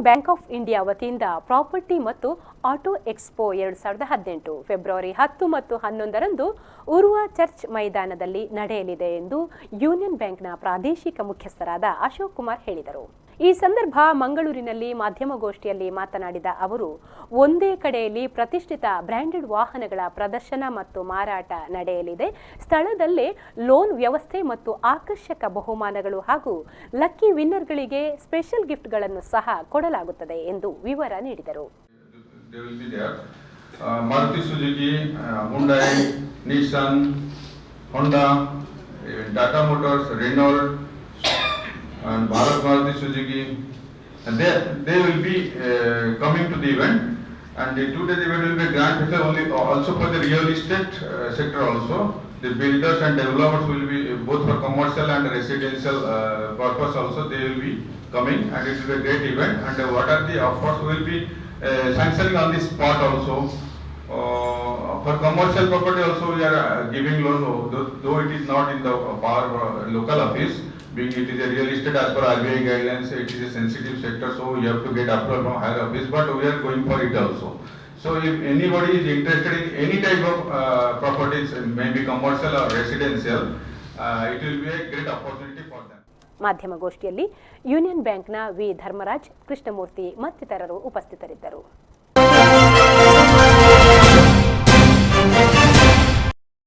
Bank of India ವತಿಯಿಂದ property ಮತ್ತು auto expo 2018 February 10 ಮತ್ತು 11ರಂದು ಉರ್ವಾ ಚರ್ಚ್ ಮೈದಾನದಲ್ಲಿ ನಡೆಯಲಿದೆ ಎಂದು ಯೂನಿಯನ್ ಬ್ಯಾಂಕ್ನ ಪ್ರಾದೇಶಿಕ ಮುಖ್ಯಸ್ಥರಾದ ಅಶೋಕ್ ಕುಮಾರ್ ಹೇಳಿದರು. ಈ ಸಂದರ್ಭ ಮಂಗಳೂರಿನಲ್ಲಿ ಮಾಧ್ಯಮಗೋಷ್ಠಿಯಲ್ಲಿ ಮಾತನಾಡಿದ ಅವರು, ಒಂದೇ ಕಡೆಯಲ್ಲಿ ಪ್ರತಿಷ್ಠಿತ ಬ್ರ್ಯಾಂಡೆಡ್ ವಾಹನಗಳ ಪ್ರದರ್ಶನ ಮತ್ತು ಮಾರಾಟ ನಡೆಯಲಿದೆ. ಸ್ಥಳದಲ್ಲೇ ಲೋನ್ ವ್ಯವಸ್ಥೆ ಮತ್ತು ಆಕರ್ಷಕ ಬಹುಮಾನಗಳು ಹಾಗೂ ಲಕ್ಕಿ ವಿನ್ನರ್ಗಳಿಗೆ ಸ್ಪೆಷಲ್ ಗಿಫ್ಟ್ಗಳನ್ನು ಸಹ ಕೊಡಲಾಗುತ್ತದೆ ಎಂದು ವಿವರ ನೀಡಿದರು. Maruti Suzuki, Hyundai, Nissan, Honda, Tata Motors, Renault, and Bharat Maruti Suzuki, and they will be coming to the event. And the 2 days event will be grand festival only also for the real estate sector also. The builders and developers will be both for commercial and residential purpose also. They will be coming, and it will be a great event. And what are the offers will be sanctioning on the spot also. For commercial property also we are giving loan, though it is not in the power local office, being it is a real estate as per RBI guidelines, it is a sensitive sector, so you have to get approval from higher office, but we are going for it also. So if anybody is interested in any type of properties, maybe commercial or residential, it will be a great opportunity for them. ಮಾಧ್ಯಮಗೋಷ್ಠಿಯಲ್ಲಿ union ಬ್ಯಾಂಕ್ನ V Dharmaraj, Krishnamurthy ಮತ್ತಿತರರು ಉಪಸ್ಥಿತರಿದ್ದರು.